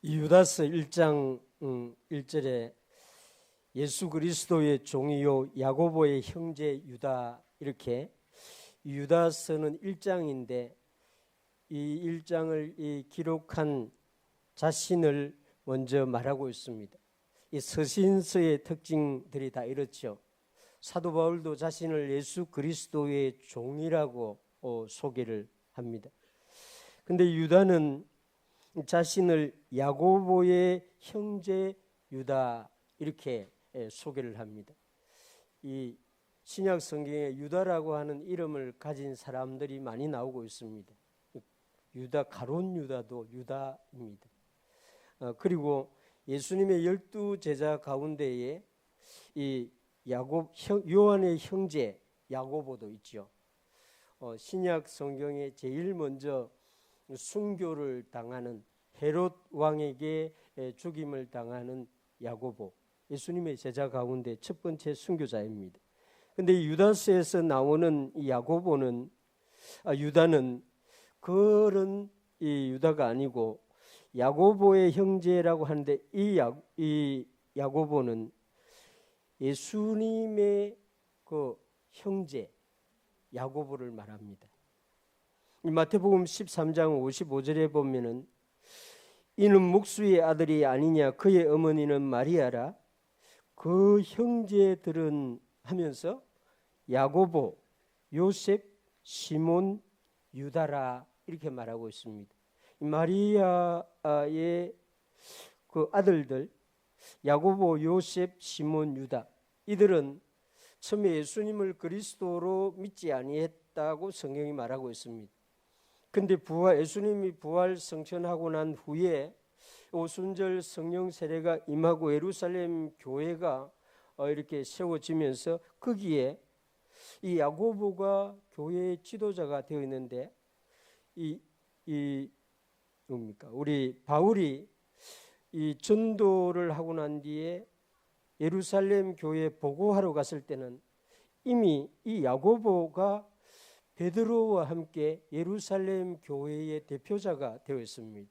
유다서 1장 1절에 예수 그리스도의 종이요 야고보의 형제 유다, 이렇게 유다서는 1장인데 이 1장을 기록한 자신을 먼저 말하고 있습니다. 이 서신서의 특징들이 다 이렇죠. 사도 바울도 자신을 예수 그리스도의 종이라고 소개를 합니다. 근데 유다는 자신을 야고보의 형제 유다, 이렇게 소개를 합니다. 이 신약 성경에 유다라고 하는 이름을 가진 사람들이 많이 나오고 있습니다. 유다, 가룟 유다도 유다입니다. 그리고 예수님의 12 제자 가운데에 이 요한의 형제 야고보도 있죠. 신약 성경에 제일 먼저 순교를 당하는 헤롯 왕에게 죽임을 당하는 야고보, 예수님의 제자 가운데 첫 번째 순교자입니다. 그런데 유다서에서 나오는 이 야고보는 유다는 그런 이 유다가 아니고 야고보의 형제라고 하는데 이 야고보는 예수님의 그 형제 야고보를 말합니다. 마태복음 13장 55절에 보면은 이는 목수의 아들이 아니냐, 그의 어머니는 마리아라, 그 형제들은 하면서 야고보, 요셉, 시몬, 유다라, 이렇게 말하고 있습니다. 마리아의 그 아들들 야고보, 요셉, 시몬, 유다, 이들은 처음에 예수님을 그리스도로 믿지 아니했다고 성경이 말하고 있습니다. 근데 예수님이 부활 성천하고 난 후에 오순절 성령 세례가 임하고 예루살렘 교회가 이렇게 세워지면서 거기에 이 야고보가 교회의 지도자가 되어 있는데 우리 바울이 이 전도를 하고 난 뒤에 예루살렘 교회에 보고하러 갔을 때는 이미 이 야고보가 베드로와 함께 예루살렘 교회의 대표자가 되어 있습니다.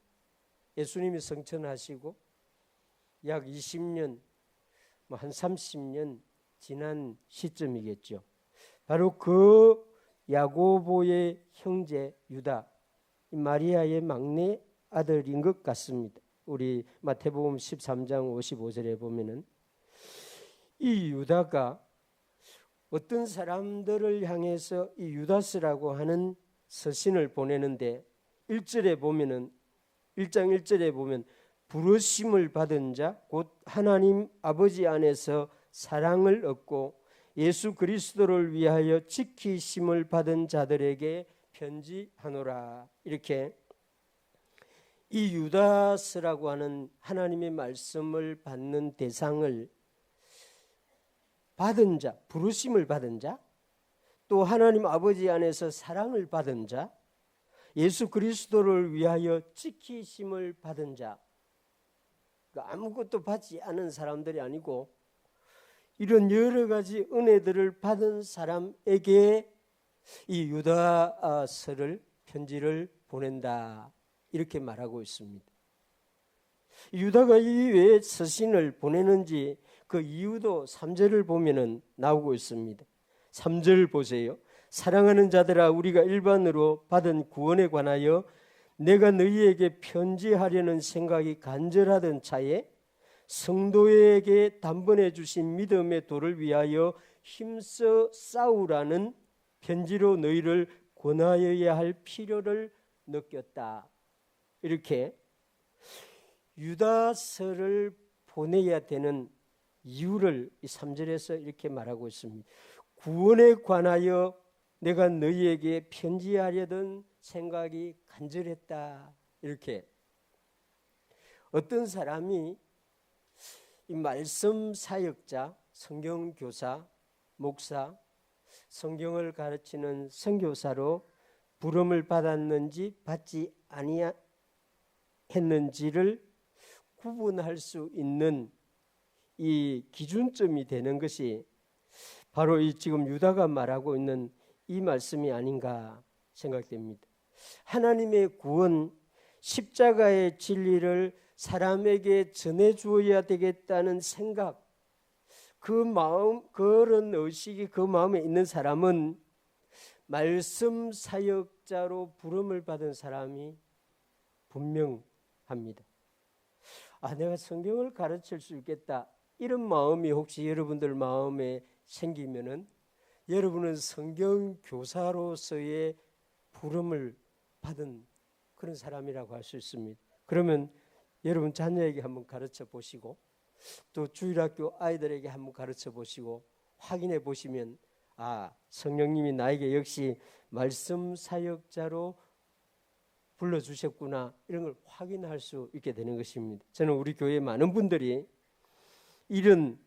예수님이 성천하시고 약 20년, 한 30년 지난 시점이겠죠. 바로 그 야고보의 형제 유다, 마리아의 막내 아들인 것 같습니다. 우리 마태복음 13장 55절에 보면은 이 유다가 어떤 사람들을 향해서 이 유다서라고 하는 서신을 보내는데 1절에 보면은 1장 1절에 보면 부르심을 받은 자 곧 하나님 아버지 안에서 사랑을 얻고 예수 그리스도를 위하여 지키심을 받은 자들에게 편지하노라, 이렇게 이 유다서라고 하는 하나님의 말씀을 받는 대상을 받은 자, 부르심을 받은 자, 또 하나님 아버지 안에서 사랑을 받은 자, 예수 그리스도를 위하여 지키심을 받은 자, 아무것도 받지 않은 사람들이 아니고 이런 여러 가지 은혜들을 받은 사람에게 이 유다서를, 편지를 보낸다, 이렇게 말하고 있습니다. 유다가 이 왜 서신을 보내는지 그 이유도 3절을 보면은 나오고 있습니다. 3절 보세요. 사랑하는 자들아, 우리가 일반으로 받은 구원에 관하여 내가 너희에게 편지하려는 생각이 간절하던 차에 성도에게 단번에 주신 믿음의 도를 위하여 힘써 싸우라는 편지로 너희를 권하여야 할 필요를 느꼈다, 이렇게 유다서를 보내야 되는 이유를 이 3절에서 이렇게 말하고 있습니다. 구원에 관하여 내가 너희에게 편지하려던 생각이 간절했다, 이렇게. 어떤 사람이 이 말씀 사역자, 성경교사, 목사, 성경을 가르치는 선교사로 부름을 받았는지 받지 아니했는지를 구분할 수 있는 이 기준점이 되는 것이 바로 이 지금 유다가 말하고 있는 이 말씀이 아닌가 생각됩니다. 하나님의 구원, 십자가의 진리를 사람에게 전해주어야 되겠다는 생각, 그 마음, 그런 의식이 그 마음에 있는 사람은 말씀 사역자로 부름을 받은 사람이 분명합니다. 내가 성경을 가르칠 수 있겠다, 이런 마음이 혹시 여러분들 마음에 생기면은 여러분은 성경 교사로서의 부름을 받은 그런 사람이라고 할 수 있습니다. 그러면 여러분 자녀에게 한번 가르쳐 보시고, 또 주일학교 아이들에게 한번 가르쳐 보시고 확인해 보시면 성령님이 나에게 역시 말씀 사역자로 불러주셨구나, 이런 걸 확인할 수 있게 되는 것입니다. 저는 우리 교회 많은 분들이 이런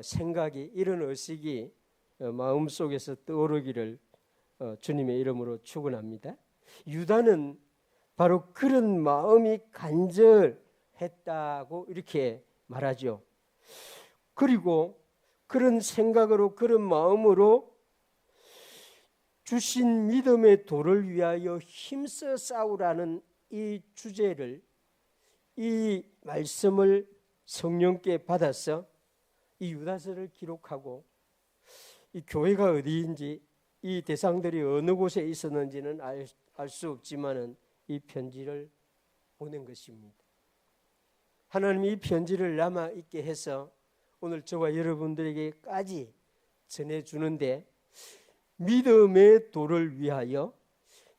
생각이, 이런 의식이 마음속에서 떠오르기를 주님의 이름으로 축원합니다. 유다는 바로 그런 마음이 간절했다고 이렇게 말하죠. 그리고 그런 생각으로, 그런 마음으로 주신 믿음의 도를 위하여 힘써 싸우라는 이 주제를, 이 말씀을 성령께 받아서 이 유다서를 기록하고, 이 교회가 어디인지, 이 대상들이 어느 곳에 있었는지는 알 수 없지만은 이 편지를 보낸 것입니다. 하나님이 이 편지를 남아있게 해서 오늘 저와 여러분들에게까지 전해주는데, 믿음의 도를 위하여,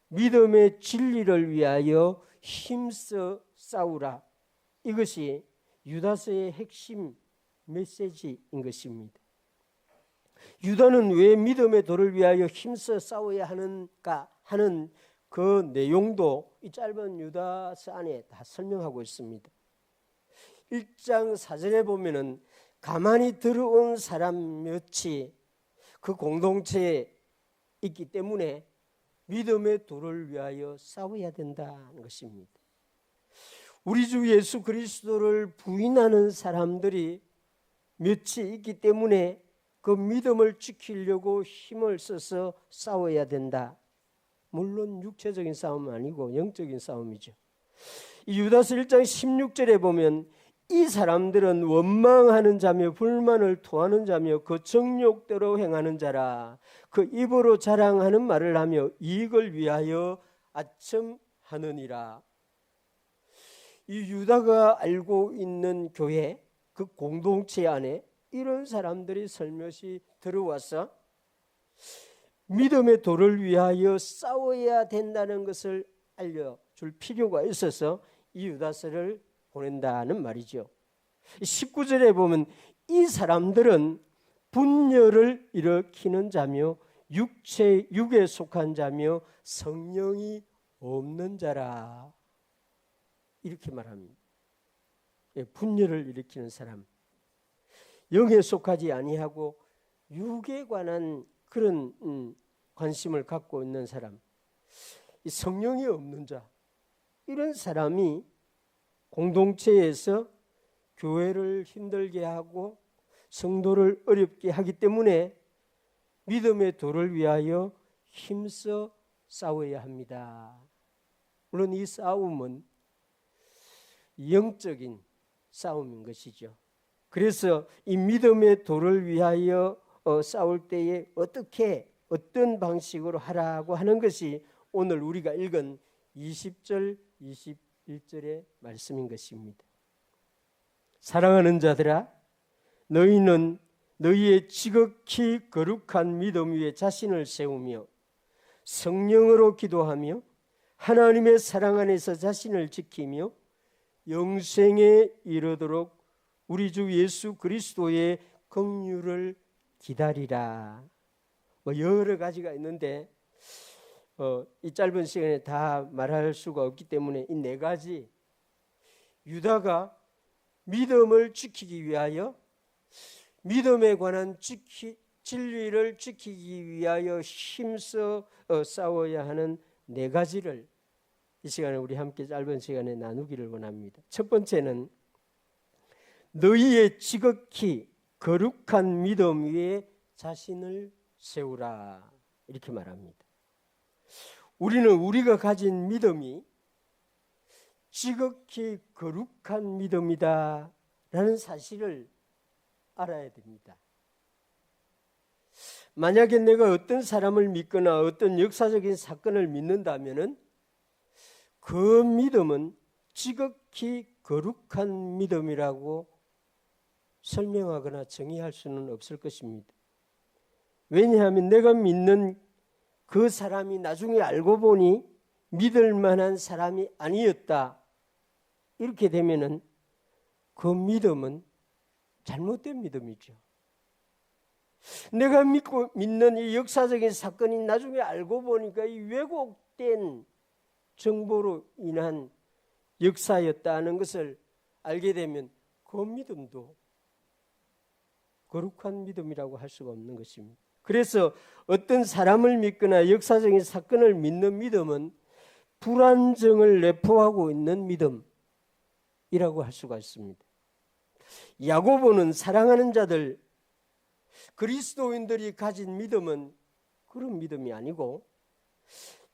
믿음의 진리를 위하여 힘써 싸우라, 이것이 유다서의 핵심 메시지인 것입니다. 유다는 왜 믿음의 도를 위하여 힘써 싸워야 하는가 하는 그 내용도 이 짧은 유다서 안에 다 설명하고 있습니다. 1장 4절에 보면은 가만히 들어온 사람 몇이 그 공동체에 있기 때문에 믿음의 도를 위하여 싸워야 된다는 것입니다. 우리 주 예수 그리스도를 부인하는 사람들이 몇이 있기 때문에 그 믿음을 지키려고 힘을 써서 싸워야 된다. 물론 육체적인 싸움은 아니고 영적인 싸움이죠. 이 유다서 1장 16절에 보면 이 사람들은 원망하는 자며 불만을 토하는 자며 그 정욕대로 행하는 자라. 그 입으로 자랑하는 말을 하며 이익을 위하여 아첨하느니라. 이 유다가 알고 있는 교회, 그 공동체 안에 이런 사람들이 살며시 들어와서 믿음의 도를 위하여 싸워야 된다는 것을 알려줄 필요가 있어서 이 유다서를 보낸다는 말이죠. 19절에 보면 이 사람들은 분열을 일으키는 자며 육에 속한 자며 성령이 없는 자라, 이렇게 말합니다. 분열을 일으키는 사람, 영에 속하지 아니하고 육에 관한 그런 관심을 갖고 있는 사람, 성령이 없는 자, 이런 사람이 공동체에서 교회를 힘들게 하고 성도를 어렵게 하기 때문에 믿음의 도를 위하여 힘써 싸워야 합니다. 물론 이 싸움은 영적인 싸움인 것이죠. 그래서 이 믿음의 도를 위하여 싸울 때에 어떤 방식으로 하라고 하는 것이 오늘 우리가 읽은 20절, 21절의 말씀인 것입니다. 사랑하는 자들아, 너희는 너희의 지극히 거룩한 믿음 위에 자신을 세우며 성령으로 기도하며 하나님의 사랑 안에서 자신을 지키며 영생에 이르도록 우리 주 예수 그리스도의 긍휼을 기다리라. 여러 가지가 있는데 이 짧은 시간에 다 말할 수가 없기 때문에 이 네 가지, 유다가 믿음을 지키기 위하여, 믿음에 관한 진리를 지키기 위하여 힘써 싸워야 하는 네 가지를 이 시간에 우리 함께 짧은 시간에 나누기를 원합니다. 첫 번째는 너희의 지극히 거룩한 믿음 위에 자신을 세우라, 이렇게 말합니다. 우리는 우리가 가진 믿음이 지극히 거룩한 믿음이다 라는 사실을 알아야 됩니다. 만약에 내가 어떤 사람을 믿거나 어떤 역사적인 사건을 믿는다면 그 믿음은 지극히 거룩한 믿음이라고 설명하거나 정의할 수는 없을 것입니다. 왜냐하면 내가 믿는 그 사람이 나중에 알고 보니 믿을 만한 사람이 아니었다. 이렇게 되면은 그 믿음은 잘못된 믿음이죠. 내가 믿는 이 역사적인 사건이 나중에 알고 보니까 이 왜곡된 정보로 인한 역사였다는 것을 알게 되면 그 믿음도 거룩한 믿음이라고 할 수가 없는 것입니다. 그래서 어떤 사람을 믿거나 역사적인 사건을 믿는 믿음은 불안정을 내포하고 있는 믿음이라고 할 수가 있습니다. 야고보는 사랑하는 자들, 그리스도인들이 가진 믿음은 그런 믿음이 아니고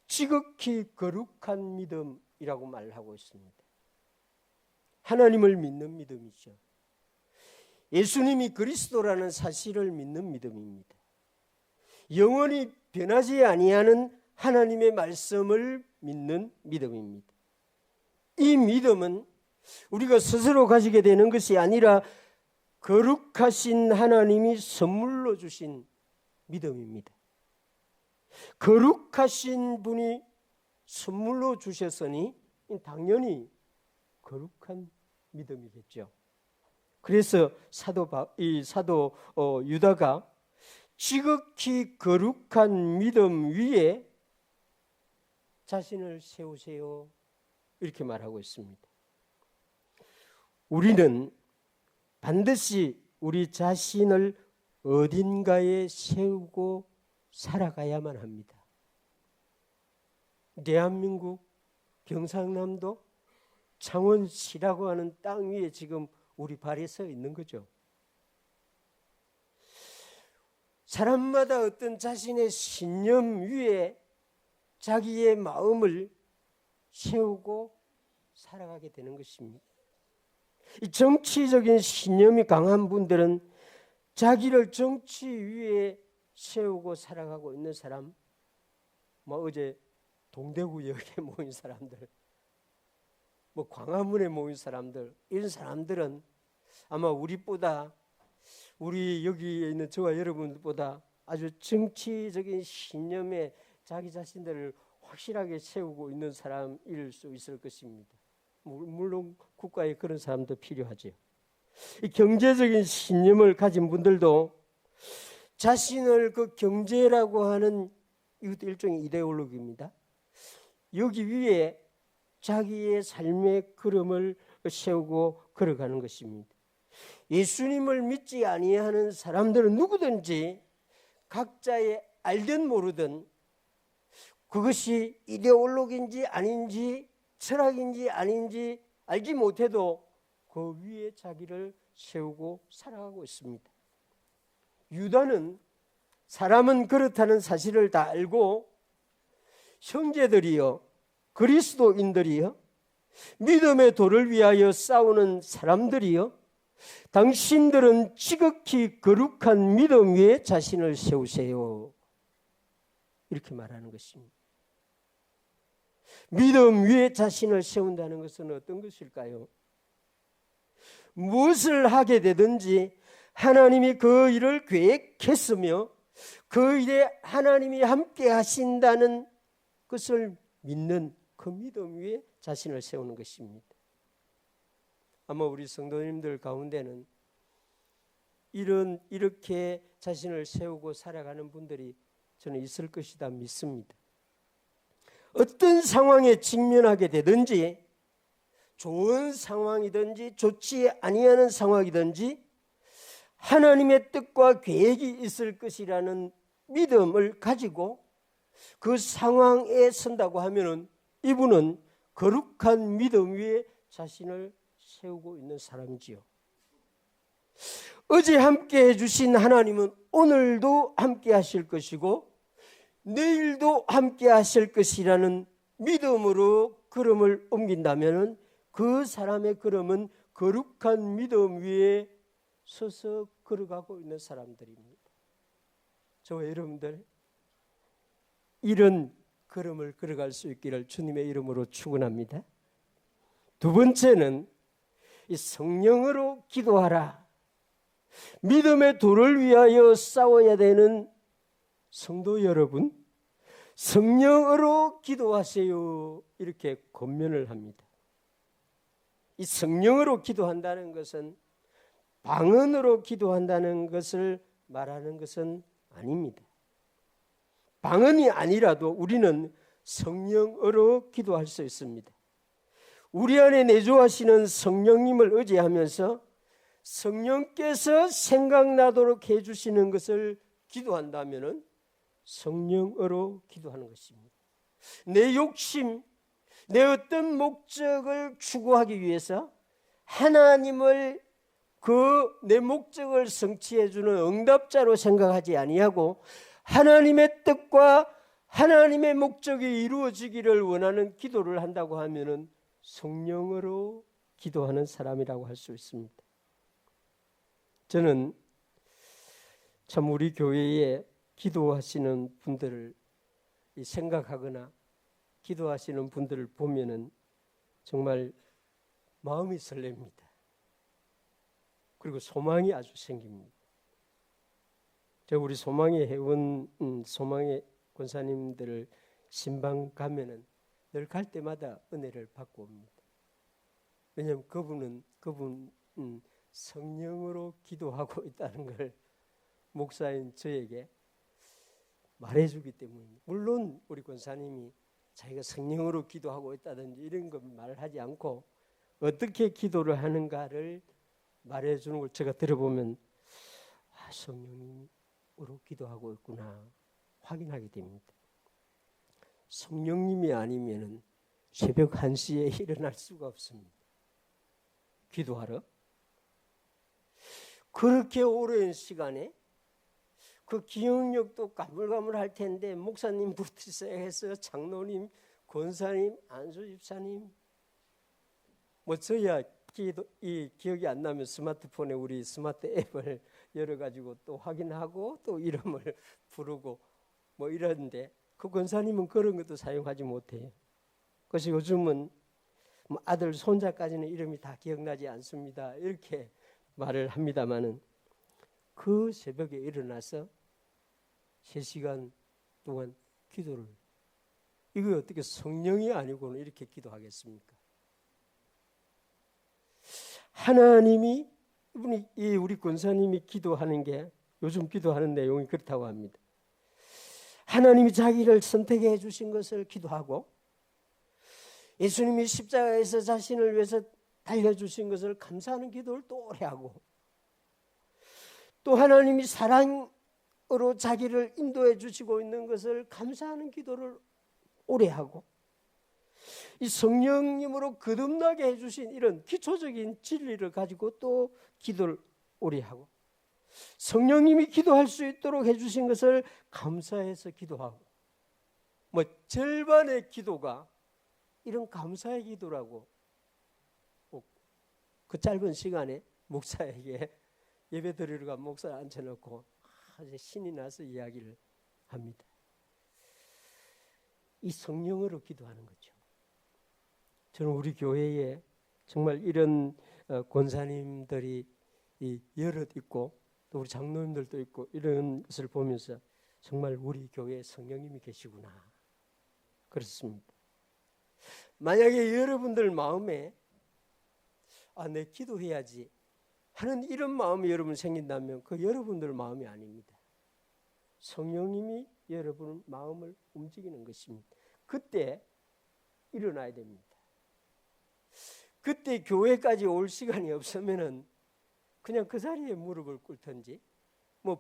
지극히 거룩한 믿음이라고 말하고 있습니다. 하나님을 믿는 믿음이죠. 예수님이 그리스도라는 사실을 믿는 믿음입니다. 영원히 변하지 아니하는 하나님의 말씀을 믿는 믿음입니다. 이 믿음은 우리가 스스로 가지게 되는 것이 아니라 거룩하신 하나님이 선물로 주신 믿음입니다. 거룩하신 분이 선물로 주셨으니 당연히 거룩한 믿음이겠죠. 그래서 사도 유다가 지극히 거룩한 믿음 위에 자신을 세우세요 이렇게 말하고 있습니다. 우리는 반드시 우리 자신을 어딘가에 세우고 살아가야만 합니다. 대한민국 경상남도 창원시라고 하는 땅 위에 지금 우리 발이 서 있는 거죠. 사람마다 어떤 자신의 신념 위에 자기의 마음을 세우고 살아가게 되는 것입니다. 이 정치적인 신념이 강한 분들은 자기를 정치 위에 세우고 살아가고 있는 사람, 어제 동대구역에 모인 사람들, 광화문에 모인 사람들, 이런 사람들은 아마 우리 여기에 있는 저와 여러분보다 아주 정치적인 신념에 자기 자신들을 확실하게 세우고 있는 사람일 수 있을 것입니다. 물론 국가에 그런 사람도 필요하죠. 이 경제적인 신념을 가진 분들도 자신을 그 경제라고 하는 이것도 일종의 이데올로기입니다. 여기 위에 자기의 삶의 걸음을 세우고 걸어가는 것입니다. 예수님을 믿지 아니하는 사람들은 누구든지 각자의 알든 모르든 그것이 이데올로기인지 아닌지 철학인지 아닌지 알지 못해도 그 위에 자기를 세우고 살아가고 있습니다. 유다는 사람은 그렇다는 사실을 다 알고 형제들이여 그리스도인들이여 믿음의 도를 위하여 싸우는 사람들이여 당신들은 지극히 거룩한 믿음 위에 자신을 세우세요. 이렇게 말하는 것입니다. 믿음 위에 자신을 세운다는 것은 어떤 것일까요? 무엇을 하게 되든지 하나님이 그 일을 계획했으며 그 일에 하나님이 함께 하신다는 것을 믿는 그 믿음 위에 자신을 세우는 것입니다. 아마 우리 성도님들 가운데는 이렇게 자신을 세우고 살아가는 분들이 저는 있을 것이다 믿습니다. 어떤 상황에 직면하게 되든지 좋은 상황이든지 좋지 아니하는 상황이든지 하나님의 뜻과 계획이 있을 것이라는 믿음을 가지고 그 상황에 선다고 하면은 이분은 거룩한 믿음 위에 자신을 세우고 있는 사람이지요. 어제 함께 해주신 하나님은 오늘도 함께 하실 것이고 내일도 함께 하실 것이라는 믿음으로 걸음을 옮긴다면 그 사람의 걸음은 거룩한 믿음 위에 서서 걸어가고 있는 사람들입니다. 저와 여러분들 이런 걸음을 걸어갈 수 있기를 주님의 이름으로 축원합니다. 두 번째는 이 성령으로 기도하라. 믿음의 도를 위하여 싸워야 되는 성도 여러분, 성령으로 기도하세요. 이렇게 권면을 합니다. 이 성령으로 기도한다는 것은 방언으로 기도한다는 것을 말하는 것은 아닙니다. 방언이 아니라도 우리는 성령으로 기도할 수 있습니다. 우리 안에 내주하시는 성령님을 의지하면서 성령께서 생각나도록 해주시는 것을 기도한다면 성령으로 기도하는 것입니다. 내 욕심, 내 어떤 목적을 추구하기 위해서 하나님을 내 목적을 성취해 주는 응답자로 생각하지 아니하고 하나님의 뜻과 하나님의 목적이 이루어지기를 원하는 기도를 한다고 하면은 성령으로 기도하는 사람이라고 할 수 있습니다. 저는 참 우리 교회에 기도하시는 분들을 생각하거나 기도하시는 분들을 보면은 정말 마음이 설렙니다. 그리고 소망이 아주 생깁니다. 제가 우리 소망의 회원, 소망의 권사님들을 신방 가면은 늘 갈 때마다 은혜를 받고 옵니다. 왜냐하면 그분 성령으로 기도하고 있다는 걸 목사인 저에게 말해주기 때문입니다. 물론 우리 권사님이 자기가 성령으로 기도하고 있다든지 이런 건 말하지 않고 어떻게 기도를 하는가를 말해주는 걸 제가 들어보면 성령으로 기도하고 있구나 확인하게 됩니다. 성령님이 아니면 새벽 1시에 일어날 수가 없습니다. 기도하러. 그렇게 오랜 시간에 그 기억력도 가물가물할 텐데 목사님부터 시작해서 장로님, 권사님, 안수집사님 저야 이 기억이 안 나면 스마트폰에 우리 스마트 앱을 열어가지고 또 확인하고 또 이름을 부르고 이러는데 그 권사님은 그런 것도 사용하지 못해요. 그래서 요즘은 아들, 손자까지는 이름이 다 기억나지 않습니다. 이렇게 말을 합니다마는 그 새벽에 일어나서 3시간 동안 기도를 이거 어떻게 성령이 아니고는 이렇게 기도하겠습니까? 하나님이 우리 권사님이 기도하는 게 요즘 기도하는 내용이 그렇다고 합니다. 하나님이 자기를 선택해 주신 것을 기도하고 예수님이 십자가에서 자신을 위해서 달려주신 것을 감사하는 기도를 또 오래 하고 또 하나님이 사랑으로 자기를 인도해 주시고 있는 것을 감사하는 기도를 오래 하고 이 성령님으로 거듭나게 해주신 이런 기초적인 진리를 가지고 또 기도를 오래 하고 성령님이 기도할 수 있도록 해주신 것을 감사해서 기도하고 절반의 기도가 이런 감사의 기도라고 그 짧은 시간에 목사에게 예배 드리러 간 목사를 앉혀놓고 아주 신이 나서 이야기를 합니다. 이 성령으로 기도하는 거죠. 저는 우리 교회에 정말 이런 권사님들이 여럿 있고 또 우리 장로님들도 있고 이런 것을 보면서 정말 우리 교회에 성령님이 계시구나 그렇습니다. 만약에 여러분들 마음에 내 기도해야지 하는 이런 마음이 여러분 생긴다면 그 여러분들 마음이 아닙니다. 성령님이 여러분 마음을 움직이는 것입니다. 그때 일어나야 됩니다. 그때 교회까지 올 시간이 없으면은 그냥 그 자리에 무릎을 꿇든지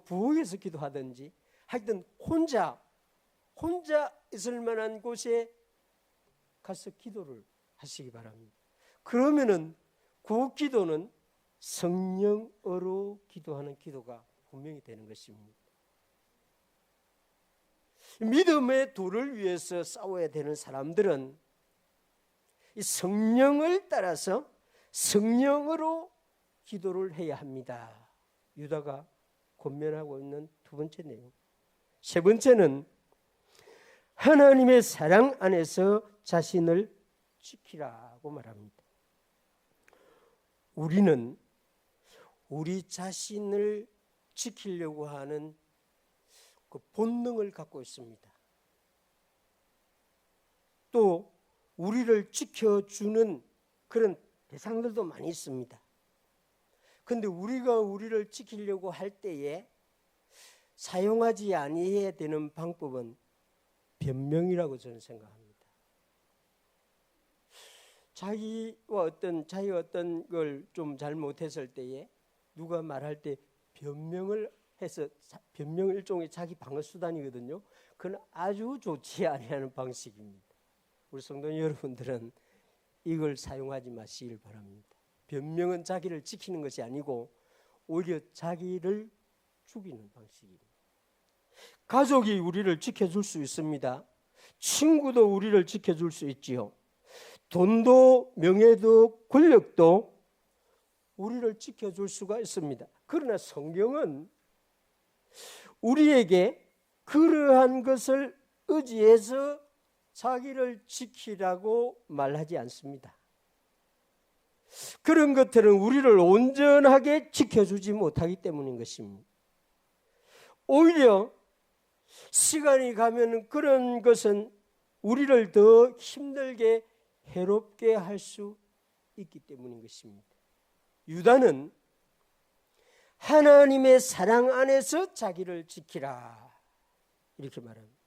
부엌에서 기도하든지 하여튼 혼자 있을 만한 곳에 가서 기도를 하시기 바랍니다. 그러면은 그 기도는 성령으로 기도하는 기도가 분명히 되는 것입니다. 믿음의 도를 위해서 싸워야 되는 사람들은 이 성령을 따라서 성령으로 기도를 해야 합니다. 유다가 권면하고 있는 두 번째 내용. 세 번째는 하나님의 사랑 안에서 자신을 지키라고 말합니다. 우리는 우리 자신을 지키려고 하는 그 본능을 갖고 있습니다. 또 우리를 지켜주는 그런 대상들도 많이 있습니다. 그런데 우리가 우리를 지키려고 할 때에 사용하지 아니해야 되는 방법은 변명이라고 저는 생각합니다. 자기가 어떤 걸 좀 잘못했을 때에 누가 말할 때 변명을 해서, 변명은 일종의 자기 방어 수단이거든요. 그건 아주 좋지 아니하는 방식입니다. 우리 성도 여러분들은 이걸 사용하지 마시길 바랍니다. 변명은 자기를 지키는 것이 아니고 오히려 자기를 죽이는 방식입니다. 가족이 우리를 지켜줄 수 있습니다. 친구도 우리를 지켜줄 수 있지요. 돈도 명예도 권력도 우리를 지켜줄 수가 있습니다. 그러나 성경은 우리에게 그러한 것을 의지해서 자기를 지키라고 말하지 않습니다. 그런 것들은 우리를 온전하게 지켜주지 못하기 때문인 것입니다. 오히려 시간이 가면 그런 것은 우리를 더 힘들게 해롭게 할 수 있기 때문인 것입니다. 유다는 하나님의 사랑 안에서 자기를 지키라 이렇게 말합니다.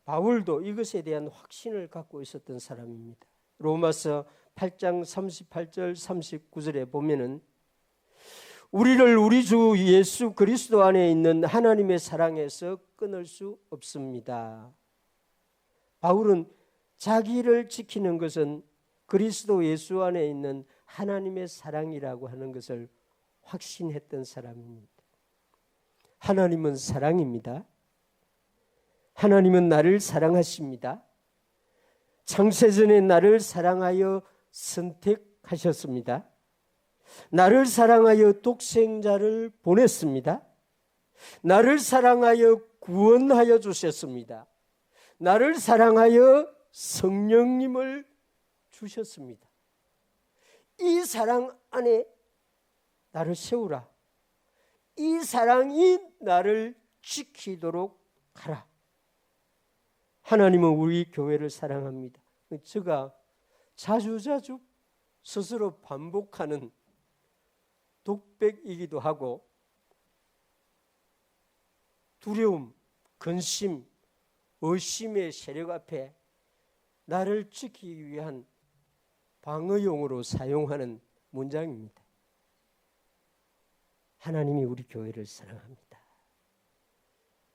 바울도 이것에 대한 확신을 갖고 있었던 사람입니다. 로마서 8장 38절 39절에 보면은 우리를 우리 주 예수 그리스도 안에 있는 하나님의 사랑에서 끊을 수 없습니다. 바울은 자기를 지키는 것은 그리스도 예수 안에 있는 하나님의 사랑이라고 하는 것을 확신했던 사람입니다. 하나님은 사랑입니다. 하나님은 나를 사랑하십니다. 창세전에 나를 사랑하여 선택하셨습니다. 나를 사랑하여 독생자를 보냈습니다. 나를 사랑하여 구원하여 주셨습니다. 나를 사랑하여 성령님을 주셨습니다. 이 사랑 안에 나를 세우라. 이 사랑이 나를 지키도록 하라. 하나님은 우리 교회를 사랑합니다. 제가 자주자주 스스로 반복하는 독백이기도 하고 두려움, 근심, 의심의 세력 앞에 나를 지키기 위한 방어용으로 사용하는 문장입니다. 하나님이 우리 교회를 사랑합니다.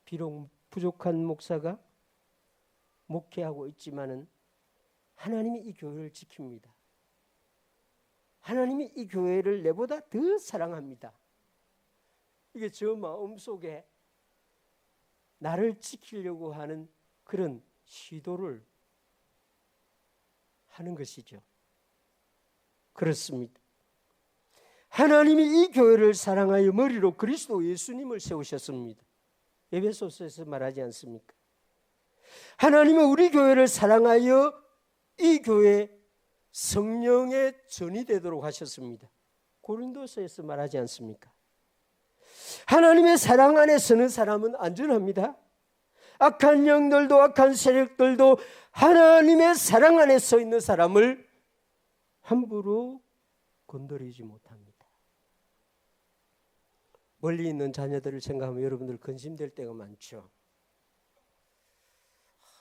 비록 부족한 목사가 목회하고 있지만은 하나님이 이 교회를 지킵니다. 하나님이 이 교회를 내보다 더 사랑합니다. 이게 저 마음속에 나를 지키려고 하는 그런 시도를 하는 것이죠. 그렇습니다. 하나님이 이 교회를 사랑하여 머리로 그리스도 예수님을 세우셨습니다. 에베소서에서 말하지 않습니까? 하나님은 우리 교회를 사랑하여 이 교회 성령의 전이 되도록 하셨습니다. 고린도서에서 말하지 않습니까? 하나님의 사랑 안에 서는 사람은 안전합니다. 악한 영들도 악한 세력들도 하나님의 사랑 안에 서 있는 사람을 함부로 건드리지 못합니다. 멀리 있는 자녀들을 생각하면 여러분들 근심될 때가 많죠.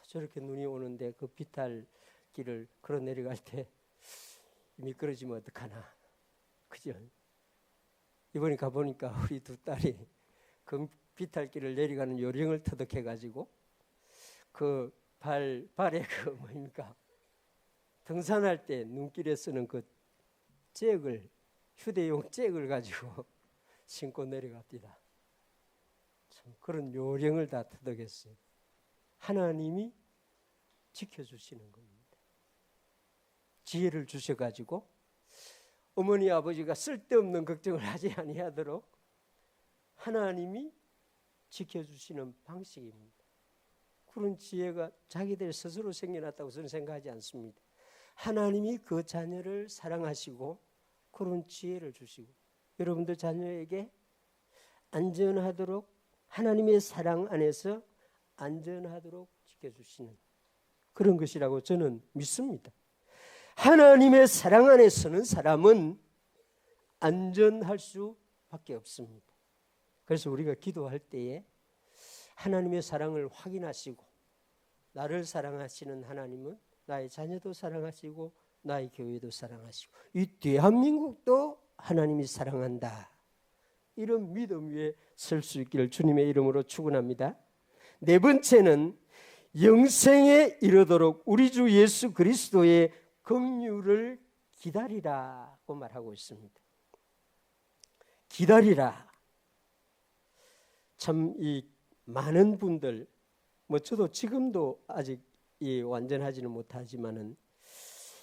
저렇게 눈이 오는데 그 비탈길을 걸어 내려갈 때 미끄러지면 어떡하나. 그죠? 이번에 가보니까 우리 두 딸이 그 비탈길을 내려가는 요령을 터득해가지고 그 발에 그 뭡니까? 등산할 때 눈길에 쓰는 그 잭을, 휴대용 잭을 가지고 신고 내려갑니다. 참 그런 요령을 다 터득했어요. 하나님이 지켜주시는 겁니다. 지혜를 주셔가지고 어머니 아버지가 쓸데없는 걱정을 하지 아니하도록 하나님이 지켜주시는 방식입니다. 그런 지혜가 자기들 스스로 생겨났다고 저는 생각하지 않습니다. 하나님이 그 자녀를 사랑하시고 그런 지혜를 주시고 여러분들 자녀에게 안전하도록 하나님의 사랑 안에서 안전하도록 지켜주시는 그런 것이라고 저는 믿습니다. 하나님의 사랑 안에 서는 사람은 안전할 수밖에 없습니다. 그래서 우리가 기도할 때에 하나님의 사랑을 확인하시고 나를 사랑하시는 하나님은 나의 자녀도 사랑하시고 나의 교회도 사랑하시고 이 대한민국도 하나님이 사랑한다. 이런 믿음 위에 설 수 있기를 주님의 이름으로 축원합니다. 네 번째는 영생에 이르도록 우리 주 예수 그리스도의 긍휼을 기다리라고 말하고 있습니다. 기다리라. 참 이 많은 분들 저도 지금도 아직 완전하지는 못하지만은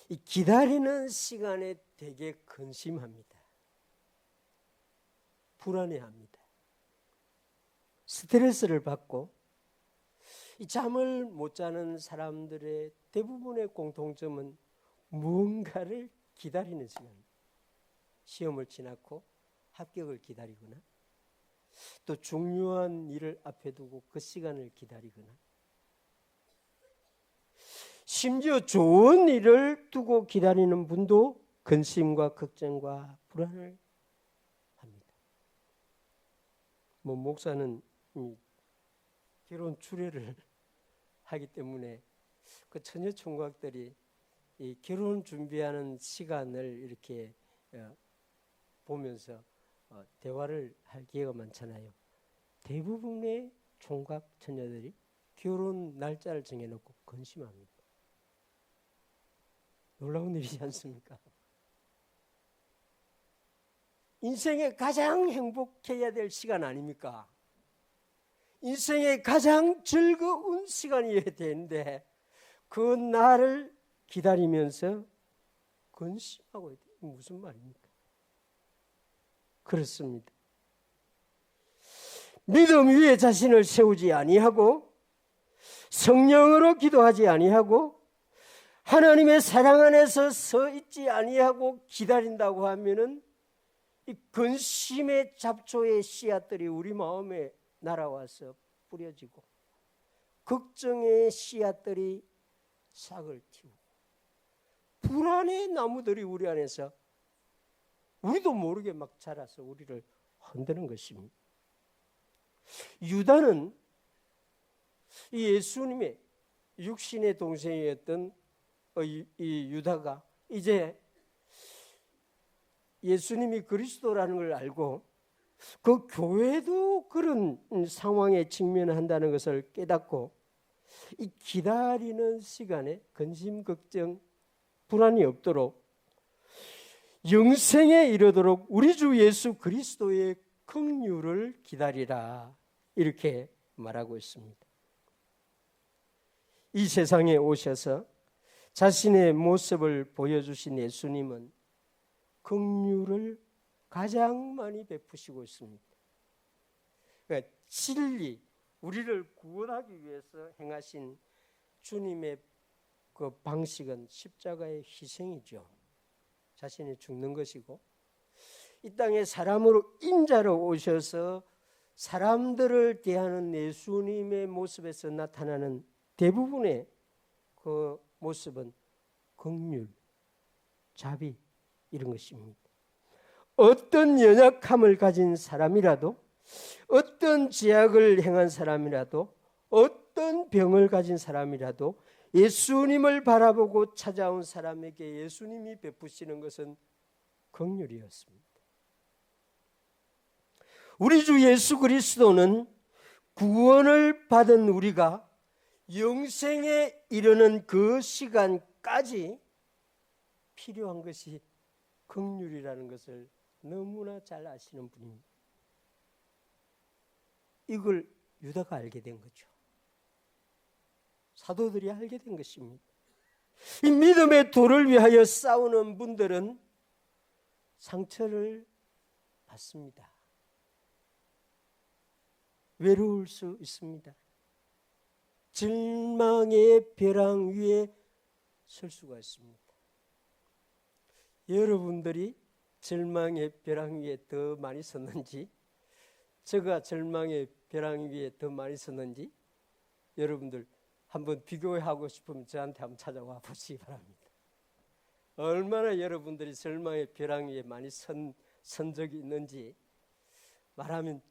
이 기다리는 시간에 되게 근심합니다. 불안해합니다. 스트레스를 받고 이 잠을 못 자는 사람들의 대부분의 공통점은 무언가를 기다리는 시간입니다. 시험을 지나고 합격을 기다리거나 또 중요한 일을 앞에 두고 그 시간을 기다리거나 심지어 좋은 일을 두고 기다리는 분도 근심과 걱정과 불안을 합니다. 목사는 결혼 주례를 하기 때문에 그 처녀 총각들이 이 결혼 준비하는 시간을 이렇게 보면서 대화를 할 기회가 많잖아요. 대부분의 총각 처녀들이 결혼 날짜를 정해놓고 근심합니다. 놀라운 일이지 않습니까? 인생에 가장 행복해야 될 시간 아닙니까? 인생에 가장 즐거운 시간이어야 되는데 그 날을 기다리면서 근심하고 있다. 무슨 말입니까? 그렇습니다. 믿음 위에 자신을 세우지 아니하고 성령으로 기도하지 아니하고 하나님의 사랑 안에서 서 있지 아니하고 기다린다고 하면은 이 근심의 잡초의 씨앗들이 우리 마음에 날아와서 뿌려지고 걱정의 씨앗들이 싹을 틔우고 불안의 나무들이 우리 안에서 우리도 모르게 막 자라서 우리를 흔드는 것입니다. 유다는 이 예수님의 육신의 동생이었던 이 유다가 이제 예수님이 그리스도라는 걸 알고 그 교회도 그런 상황에 직면한다는 것을 깨닫고 이 기다리는 시간에 근심, 걱정, 불안이 없도록 영생에 이르도록 우리 주 예수 그리스도의 긍휼을 기다리라 이렇게 말하고 있습니다. 이 세상에 오셔서 자신의 모습을 보여주신 예수님은 긍휼을 가장 많이 베푸시고 있습니다. 그러니까 진리, 우리를 구원하기 위해서 행하신 주님의 그 방식은 십자가의 희생이죠. 자신이 죽는 것이고 이 땅에 사람으로 인자로 오셔서 사람들을 대하는 예수님의 모습에서 나타나는 대부분의 그 모습은 긍휼, 자비 이런 것입니다. 어떤 연약함을 가진 사람이라도 어떤 죄악을 행한 사람이라도 어떤 병을 가진 사람이라도 예수님을 바라보고 찾아온 사람에게 예수님이 베푸시는 것은 긍휼이었습니다. 우리 주 예수 그리스도는 구원을 받은 우리가 영생에 이르는 그 시간까지 필요한 것이 긍휼이라는 것을 너무나 잘 아시는 분입니다. 이걸 유다가 알게 된 거죠. 사도들이 알게 된 것입니다. 이 믿음의 도를 위하여 싸우는 분들은 상처를 받습니다. 외로울 수 있습니다. 절망의 벼랑 위에 설 수가 있습니다. 여러분들이 절망의 벼랑 위에 더 많이 섰는지, 제가 절망의 벼랑 위에 더 많이 섰는지 여러분들 한번 비교하고 싶으면 저한테 한번 찾아와 보시기 바랍니다. 얼마나 여러분들이 절망의 벼랑 위에 많이 선 적이 있는지 말하면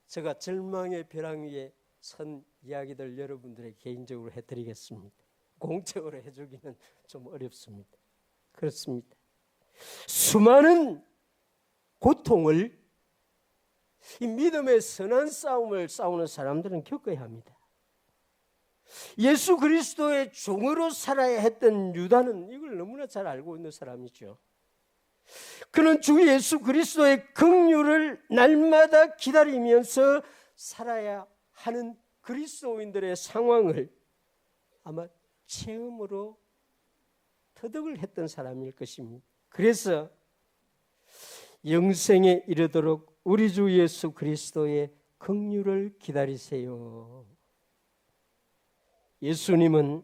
제가 절망의 벼랑 위에 선 이야기들 여러분들에게 개인적으로 해드리겠습니다. 공적으로 해주기는 좀 어렵습니다. 그렇습니다. 수많은 고통을, 이 믿음의 선한 싸움을 싸우는 사람들은 겪어야 합니다. 예수 그리스도의 종으로 살아야 했던 유다는 이걸 너무나 잘 알고 있는 사람이죠. 그는 주 예수 그리스도의 긍휼을 날마다 기다리면서 살아야 하는 그리스도인들의 상황을 아마 체험으로 터득을 했던 사람일 것입니다. 그래서 영생에 이르도록 우리 주 예수 그리스도의 긍휼을 기다리세요. 예수님은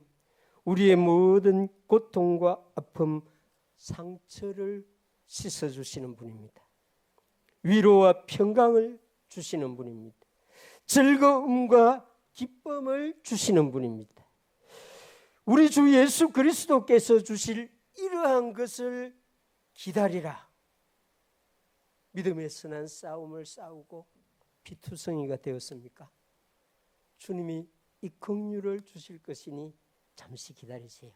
우리의 모든 고통과 아픔, 상처를 씻어주시는 분입니다. 위로와 평강을 주시는 분입니다. 즐거움과 기쁨을 주시는 분입니다. 우리 주 예수 그리스도께서 주실 이러한 것을 기다리라. 믿음의 선한 싸움을 싸우고 피투성이가 되었습니까? 주님이 이 긍휼을 주실 것이니 잠시 기다리세요.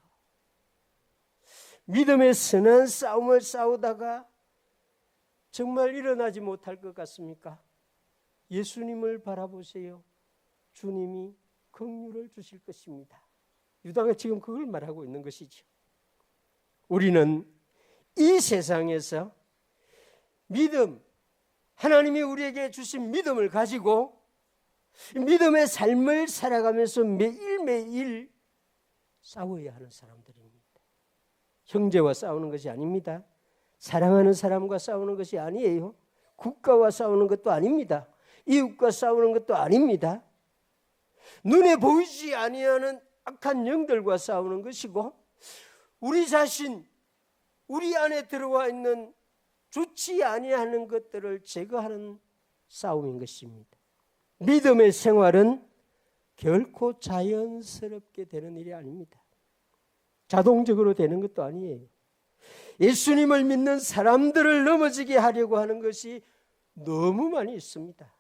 믿음의 선한 싸움을 싸우다가 정말 일어나지 못할 것 같습니까? 예수님을 바라보세요. 주님이 긍휼을 주실 것입니다. 유다가 지금 그걸 말하고 있는 것이죠. 우리는 이 세상에서 믿음, 하나님이 우리에게 주신 믿음을 가지고 믿음의 삶을 살아가면서 매일매일 싸워야 하는 사람들입니다. 형제와 싸우는 것이 아닙니다. 사랑하는 사람과 싸우는 것이 아니에요. 국가와 싸우는 것도 아닙니다. 이웃과 싸우는 것도 아닙니다. 눈에 보이지 아니하는 악한 영들과 싸우는 것이고, 우리 자신, 우리 안에 들어와 있는 좋지 아니하는 것들을 제거하는 싸움인 것입니다. 믿음의 생활은 결코 자연스럽게 되는 일이 아닙니다. 자동적으로 되는 것도 아니에요. 예수님을 믿는 사람들을 넘어지게 하려고 하는 것이 너무 많이 있습니다.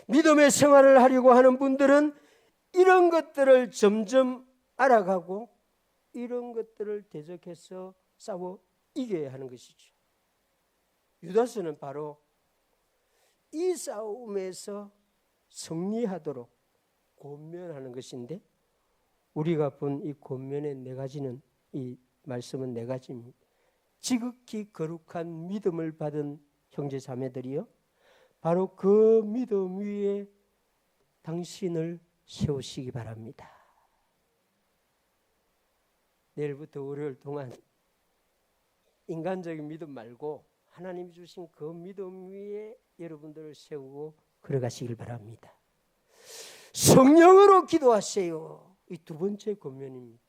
믿음의 생활을 하려고 하는 분들은 이런 것들을 점점 알아가고 이런 것들을 대적해서 싸워 이겨야 하는 것이죠. 유다서는 바로 이 싸움에서 승리하도록 권면하는 것인데, 우리가 본 이 권면의 네 가지는, 이 말씀은 네 가지입니다. 지극히 거룩한 믿음을 받은 형제 자매들이요, 바로 그 믿음 위에 당신을 세우시기 바랍니다. 내일부터 월요일 동안 인간적인 믿음 말고 하나님이 주신 그 믿음 위에 여러분들을 세우고 걸어가시길 바랍니다. 성령으로 기도하세요. 이 두 번째 권면입니다.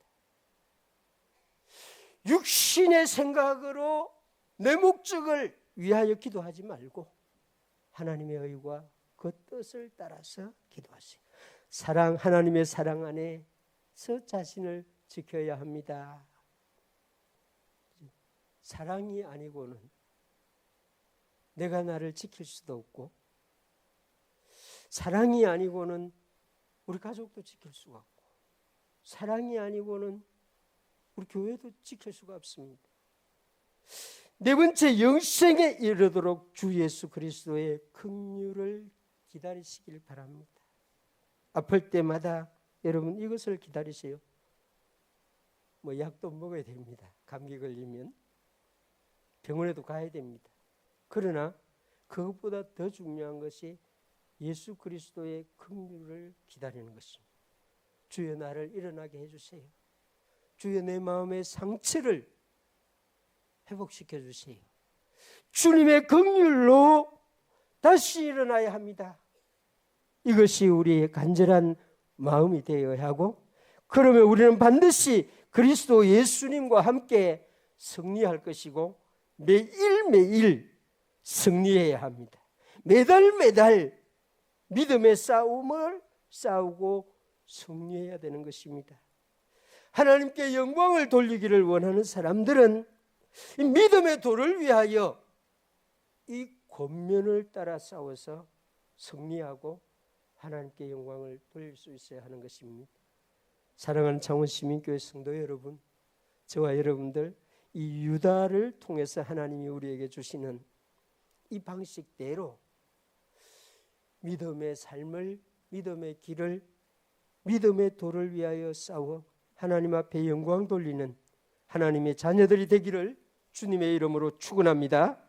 육신의 생각으로 내 목적을 위하여 기도하지 말고 하나님의 의와 그 뜻을 따라서 기도하세요. 하나님의 사랑 안에서 자신을 지켜야 합니다. 사랑이 아니고는 내가 나를 지킬 수도 없고, 사랑이 아니고는 우리 가족도 지킬 수가 없고, 사랑이 아니고는 우리 교회도 지킬 수가 없습니다. 네 번째, 영생에 이르도록 주 예수 그리스도의 긍휼을 기다리시길 바랍니다. 아플 때마다 여러분 이것을 기다리세요. 약도 먹어야 됩니다. 감기 걸리면 병원에도 가야 됩니다. 그러나 그것보다 더 중요한 것이 예수 그리스도의 긍휼을 기다리는 것입니다. 주여 나를 일어나게 해주세요. 주여 내 마음의 상처를 회복시켜 주세요. 주님의 긍휼로 다시 일어나야 합니다. 이것이 우리의 간절한 마음이 되어야 하고, 그러면 우리는 반드시 그리스도 예수님과 함께 승리할 것이고 매일매일 승리해야 합니다. 매달 믿음의 싸움을 싸우고 승리해야 되는 것입니다. 하나님께 영광을 돌리기를 원하는 사람들은 이 믿음의 도를 위하여 이 권면을 따라 싸워서 승리하고 하나님께 영광을 돌릴 수 있어야 하는 것입니다. 사랑하는 창원시민교회 성도 여러분, 저와 여러분들 이 유다를 통해서 하나님이 우리에게 주시는 이 방식대로 믿음의 삶을, 믿음의 길을, 믿음의 도를 위하여 싸워 하나님 앞에 영광 돌리는 하나님의 자녀들이 되기를 주님의 이름으로 축원합니다.